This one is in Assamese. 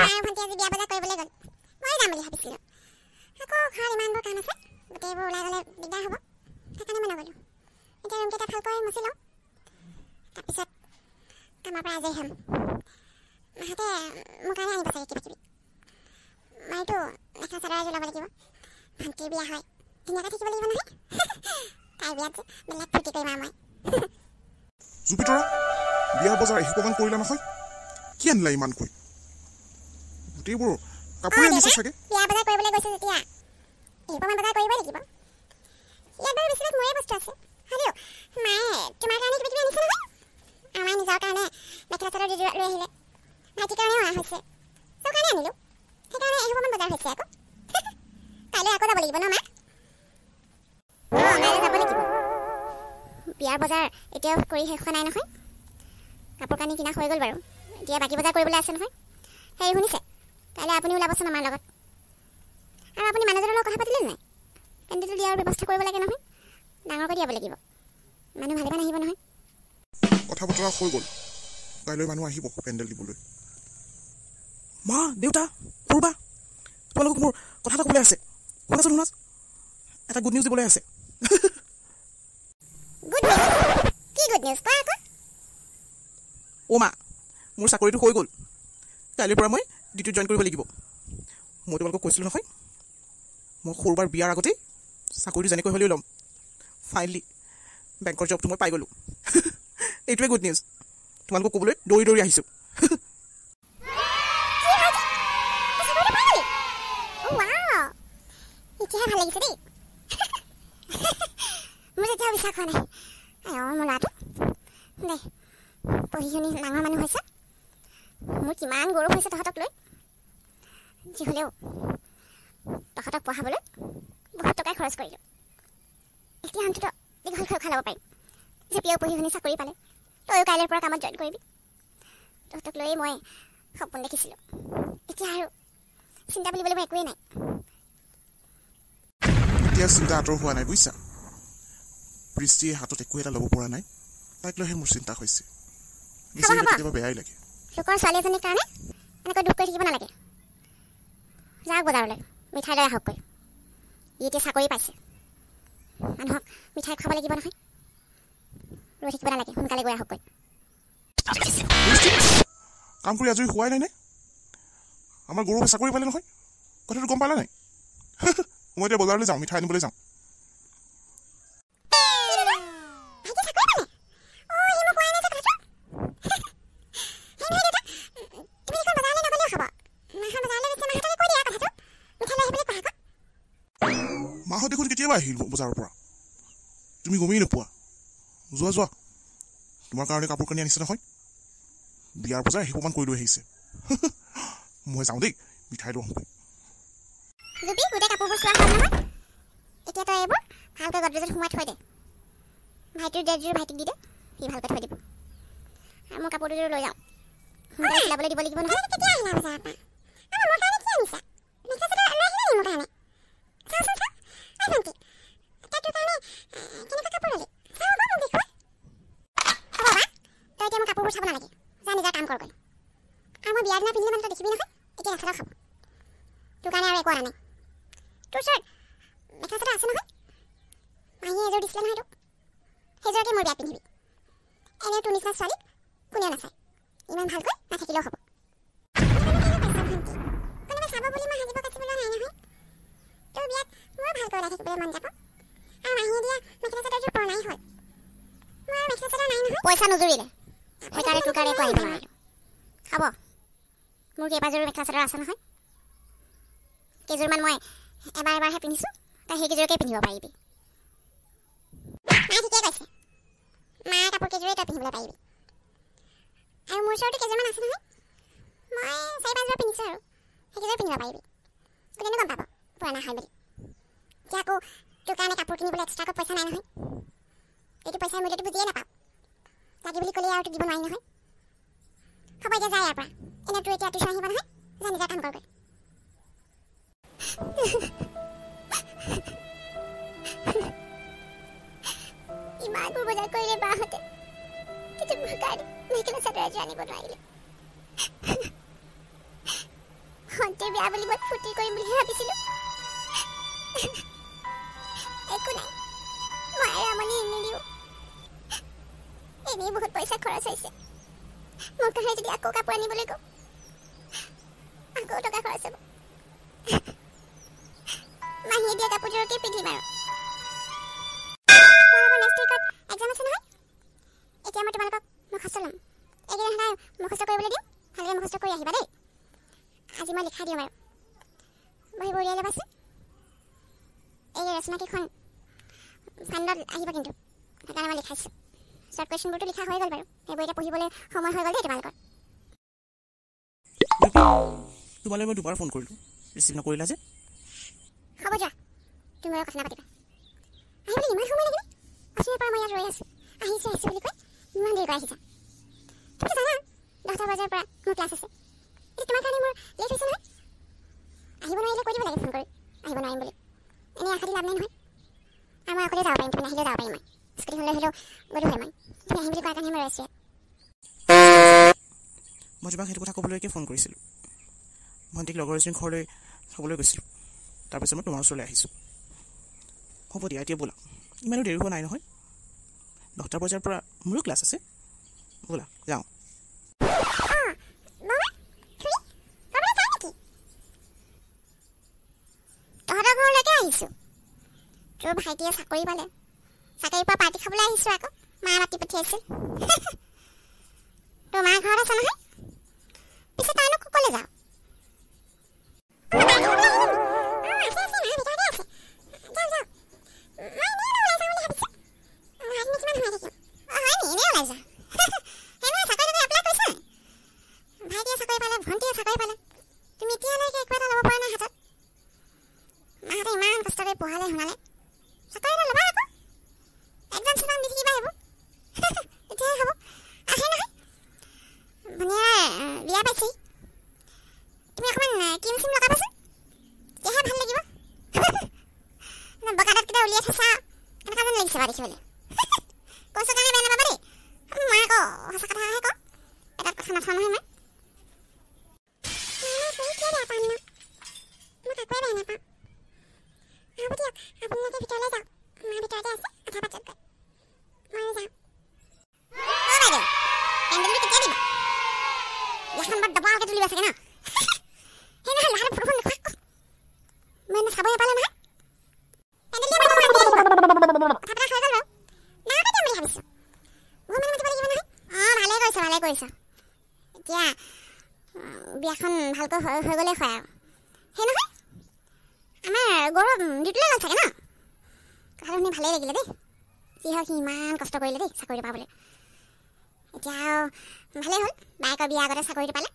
আৰু ভণ্টি আজি বিয়া বজাৰ কৰিবলৈ গ'ল মই যাম বুলি ভাবিছিলোঁ আকৌ ঘৰত ইমানবোৰ কাম আছে গোটেইবোৰ ওলাই গ'লে দিগদাৰ হ'ব সেইকাৰণে মই নগ'লোঁ এতিয়া ৰুমকেইটা ভালকৈ মচি লওঁ তাৰপিছত কামৰ পৰা আজৰি হ'ম মাহঁতে মোৰ কাৰণে আনিব চাগে কিবা কিবি মইতো মেখেলা চাদৰ এযোৰ ল'ব লাগিব ভণ্টিৰ বিয়া হয় ধুনীয়াকৈ থাকিব লাগিব নহয় তাইৰ বিয়াত বেলেগ ফূৰ্তি কৰিম আৰু মই জুপিতৰা বিয়া বজাৰ এসোপামান কৰিলা নহয় কি আনিলা ইমানকৈ গোটেইবোৰ কাপোৰে আনিছে চাগে বিয়া বজাৰ কৰিবলৈ গৈছে যেতিয়া এসোপামান বজাৰ কৰিবই লাগিব ইয়াত বাৰু বেছিভাগ মোৰে বস্তু আছে হ'লেও মায়ে তোমাৰ কাৰণে কিবা কিবি আনিছে নহয় আমাৰ নিজৰ কাৰণে মেখেলা চাদৰ দুযোৰ লৈ আহিলে ভাইটিৰ কাৰণেও অনা হৈছে চব কাৰণে আনিলোঁ সেইকাৰণে এসোপামান বজাৰ হৈছে আকৌ কাইলৈ আকৌ যাব লাগিব ন মা কাইলৈ যাব লাগিব বিয়াৰ বজাৰ এতিয়াও কৰি শেষ হোৱা নাই নহয় কাপোৰ কানি কিনা হৈ গ'ল বাৰু এতিয়া বাকী বজাৰ কৰিবলৈ আছে নহয় হেৰি শুনিছে কাইলৈ আপুনি ওলাবচোন আমাৰ লগত আৰু আপুনি মানুহজনৰ লগত কথা পাতিলে নাই পেণ্ডেলটো দিয়াৰ ব্যৱস্থা কৰিব লাগে নহয় ডাঙৰকৈ দিয়াব লাগিব মানুহ ভালেমান আহিব নহয় কথা বতৰা হৈ গ'ল কাইলৈ মানুহ আহিব পেণ্ডেল দিবলৈ মা দেউতা পূৰ্বা তোমালোকক মোৰ কথা এটা ক'বলৈ আছে শুনাচোন শুনাচ এটা গুড নিউজ দিবলৈ আছে গুড নিউজ কি গুড নিউজ কোৱা আকৌ অ' মা মোৰ চাকৰিটো হৈ গ'ল কাইলৈৰ পৰা মই ডিউটিত জইন কৰিব লাগিব মই তোমালোকক কৈছিলোঁ নহয় মই সৰুবাৰ বিয়াৰ আগতেই চাকৰিটো যেনেকৈ হ'লেও ল'ম ফাইনেলি বেংকৰ জবটো মই পাই গ'লোঁ এইটোৱে গুড নিউজ তোমালোকক ক'বলৈ দৌৰি দৌৰি আহিছোঁ এতিয়াহে ভাল লাগিছে দেই মোৰ যেতিয়াও বিশ্বাস হোৱা নাই মোৰ ল'ৰাটো দে পঢ়ি শুনি ডাঙৰ মানুহ হৈছে মোৰ কিমান গৌৰৱ হৈছে তহঁতক লৈ যি হ'লেও তহঁতক পঢ়াবলৈ বহুত টকাই খৰচ কৰিলোঁ এতিয়া অন্ততঃ দীঘল খৰখা ল'ব পাৰিম যে পিয়েও পঢ়ি শুনি চাকৰি পালে তয়ো কাইলৈৰ পৰা কামত জইন কৰিবি তহঁতক লৈয়ে মই সপোন দেখিছিলোঁ এতিয়া আৰু চিন্তা বুলিবলৈ মই একোৱেই নাই এতিয়া চিন্তা আঁতৰ হোৱা নাই বুজিছা বৃষ্টিয়ে হাতত একো এটা ল'ব পৰা নাই তাইক লৈহে মোৰ চিন্তা হৈছে কেতিয়াবা বেয়াই লাগে লোকৰ ছোৱালী এজনীৰ কাৰণে এনেকৈ দুখ কৰি থাকিব নালাগে যাওক বজাৰলৈ মিঠাই লৈ আহকগৈ ই এতিয়া চাকৰি পাইছে মানুহক মিঠাই খুৱাব লাগিব নহয় ৰৈ থাকিব নালাগে সোনকালে গৈ আহকগৈ কাম কৰি আজৰি হোৱাই নাই নে আমাৰ গৌৰৱে চাকৰি পালে নহয় কথাটো গম পালা নাই মই এতিয়া বজাৰলৈ যাওঁ মিঠাই আনিবলৈ যাওঁ মাহঁত দেখোন কেতিয়াবা আহিল বজাৰৰ পৰা তুমি গমেই নোপোৱা যোৱা যোৱা তোমাৰ কাৰণে কাপোৰ কানি আনিছে নহয় বিয়াৰ বজাৰ এসোপামান কৰি লৈ আহিছে মই যাওঁ দেই মিঠাই লৈ আহোঁগৈ জুপি গোটেই কাপোৰবোৰ চোৱা হ'ল নহয় এতিয়া তই এইবোৰ ভালকৈ গডৰেজত সোমাই থৈ দে ভাইটিৰ ড্ৰেছযোৰ ভাইটিক দি দে সি ভালকৈ থৈ দিব আৰু মোৰ কাপোৰ দুযোৰ লৈ যাওঁ সোনকালে চিলাবলৈ দিব লাগিব নহয় কেতিয়া আহিলা বজাৰৰ পৰা মোৰ কাৰণে কি আনিছা মেখেলা চাদৰ লৈ আহিলা মোৰ কাৰণে চাওঁচোন চাওঁ আই ভণ্টি তই তোৰ কাৰণে কেনেকুৱা কাপোৰ ল'লি চাওঁ আকৌ মোক দেখুৱাই হ'ব বা তই এতিয়া মোৰ কাপোৰবোৰ চাব নালাগে যা নিজৰ কাম কৰগৈ আৰু মই বিয়াৰ দিনা পিন্ধিলে মানে তই দেখিবি নহয় এতিয়া নাচাদৰ খাব তোৰ কাৰণে আৰু একো অনা নাই তোৰ ওচৰত মেখেলা চাদৰ আছে নহয় মাহীয়ে এযোৰ দিছিলে নহয় তোক সেইযোৰকে মোৰ বিয়াত পিন্ধিবি এনেও তোৰ নিচিনা ছোৱালীক কোনেও নাচায় ইমান ভালকৈ নাথাকিলেও হ'ব কোনোবাই চাব বুলি মই সাজিব কাচিবলৈ নাই নহয় তোৰ বিয়াত মোৰ ভালকৈ ওলাই থাকিবলৈ মন যাব আৰু মাহীয়ে দিয়া মেখেলা চাদৰযোৰ পুৰণাই হ'ল মোৰ আৰু মেখেলা চাদৰ নাই নহয় পইচা নুজুৰিলে সেইকাৰণে তোৰ কাৰণে একো আনিব নোৱাৰিলোঁ খাব মোৰ কেইবাযোৰো মেখেলা চাদৰ আছে নহয় কেইযোৰমান মই এবাৰহে পিন্ধিছোঁ তই সেইকেইযোৰকে পিন্ধিব পাৰিবি মায়ে ঠিকেই কৈছে মাৰ কাপোৰ কেইযোৰেই তই পিন্ধিবলৈ পাৰিবি আৰু মোৰ ওচৰতো কেইযোৰমান আছে নহয় মই 4-5যোৰ পিন্ধিছোঁ আৰু সেইকেইযোৰ পিন্ধিব পাৰিবি কোনেনো গম পাব পুৰণা হয় বুলি এতিয়া আকৌ তোৰ কাৰণে কাপোৰ কিনিবলৈ এক্সট্ৰাকৈ পইচা নাই নহয় এইটো পইচাৰ মূল্যটো বুজিয়ে নাপাওঁ লাগি বুলি ক'লে আৰু তোক দিব নোৱাৰি নহয় হ'ব এতিয়া যায় ইয়াৰ পৰা এনেও তোৰ এতিয়া টিউশ্যন আহিব নহয় যা নিজৰ কাম কৰগৈ ইমানবোৰ বজাৰ কৰিলে বাহঁতে কিন্তু মোৰ কাৰণে মেখেলা চাদৰ এযোৰ আনিব নোৱাৰিলে বিয়া বুলি মই ফূৰ্তি কৰিম বুলি ভাবিছিলোঁ। একো নাই, মই আৰু আমনি নিদিওঁ। এনেই বহুত পইচা খৰচ হৈছে। মোৰ কাৰণে যদি আকৌ কাপোৰ আনিবলৈ গৈ আকৌ টকা খৰচ হ'ব। মাহীয়ে দিয়া কাপোৰযোৰকে পিন্ধিম আৰু। তোমালোকৰ নেক্সট উইকত এক্সাম আছে নহয়। এতিয়া মই তোমালোকক মুখস্থ ল'ম। এইকেইদিন সদায় মুখস্থ কৰিবলৈ দিম, ভালকৈ মুখস্থ কৰি আহিবা দেই। আজি মই লিখাই দিম আৰু বহিবোৰ উলিয়াই ল'বাচোন। এই ৰচনাকেইখন ফাণ্ডত আহিব কিন্তু, সেইকাৰণে মই লিখাইছোঁ। শ্বৰ্ট কুৱেশ্যনবোৰতো লিখা হৈ গ'ল বাৰু, সেইবোৰ এতিয়া পঢ়িবলৈ সময় হৈ গ'ল দেই তোমালোকৰ। তোমালৈ মই দুবাৰ ফোন কৰিলোঁ, ৰিচিভ নকৰিলা যে। হ'ব যোৱা, তুমি আৰু কথা নাপাতিবা। আহিবলৈ ইমান সময় লাগিলে? অথনিৰ পৰা মই ইয়াত ৰৈ আছোঁ, আহিছোঁ বুলি কৈ ইমান দেৰি কৰি আহিছা। তুমিতো জানা 10টা বজাৰ পৰা মোৰ ক্লাছ আছে। এতিয়া তোমাৰ কাৰণে মোৰ লেট হৈছে নহয়। আহিব নোৱাৰিলে কৈ দিব লাগে ফোন কৰি, আহিব নোৱাৰিম বুলি। এনেই আশা দি লাভ নাই নহয়। আৰু মই অকলে যাব পাৰিম, তুমি নাহিলেও যাব পাৰিম। মই স্কুটিখন লৈ হ'লেও গ'লো হয়। তুমি আহিম বুলি কোৱাৰ কাৰণে মই ৰৈ আছোঁ। মই তোমাক সেইটো কথা ক'বলৈকে ফোন কৰিছিলোঁ। ভণ্টিক লগৰ এজনীৰ ঘৰলৈ থ'বলৈ গৈছিলোঁ, তাৰপিছত মই তোমাৰ ওচৰলৈ আহিছোঁ। হ'ব দিয়া, এতিয়া ব'লা, ইমানো দেৰি হোৱা নাই নহয়। 10টা বজাৰ পৰা মোৰো ক্লাছ আছে, ব'লা যাওঁ। তহঁতৰ ঘৰলৈকে আহিছোঁ। তোৰ ভাইটিয়ে চাকৰি পালে, চাকৰিৰ পৰা পাৰ্টি খাবলৈ আহিছোঁ আকৌ। মায়ে মাতি পঠিয়াইছিল। তোৰ মাৰ ঘৰত আছে নহয়। পিছে তইনো ক'লৈ যাওঁ? ভণ্টিয়ে চাকৰি পালে, তুমি এতিয়ালৈকে একো এটা ল'ব পৰা নাই হাতত। মাহঁতে ইমান কষ্ট কৰি পঢ়ালে শুনালে, চাকৰি এটা ল'বা আকৌ। এক্সাম চেক্সাম দি থাকিবা এইবোৰ, তেতিয়াহে হ'ব। আহে নহয় ভনীয়াৰ বিয়া পাইছেহি। তুমি অকণমান ক্ৰীম চিম লগাবাচোন, তেতিয়াহে ভাল লাগিব। বগাদাঁতকেইটা উলিয়াই থৈছা, কেনেকুৱা যেন লাগিছে বাৰু দেখিবলৈ। কৈছোঁ কাৰণে বেয়া নাপাবা দেই। মই আকৌ সঁচা কথাহে কওঁ, পেটত কথা নথওঁ নহয় মই। এতিয়া বিয়াখন ভালকৈ হৈ গ'লে হয় আৰু। সেই নহয় আমাৰ গৌৰৱ ডিউটিলৈ গ'ল চাগে ন? কথাটো শুনি ভালেই লাগিলে দেই। যি হওক সি ইমান কষ্ট কৰিলে দেই চাকৰিটো পাবলৈ। এতিয়া আৰু ভালেই হ'ল, বায়েকৰ বিয়া আগতে চাকৰিটো পালে।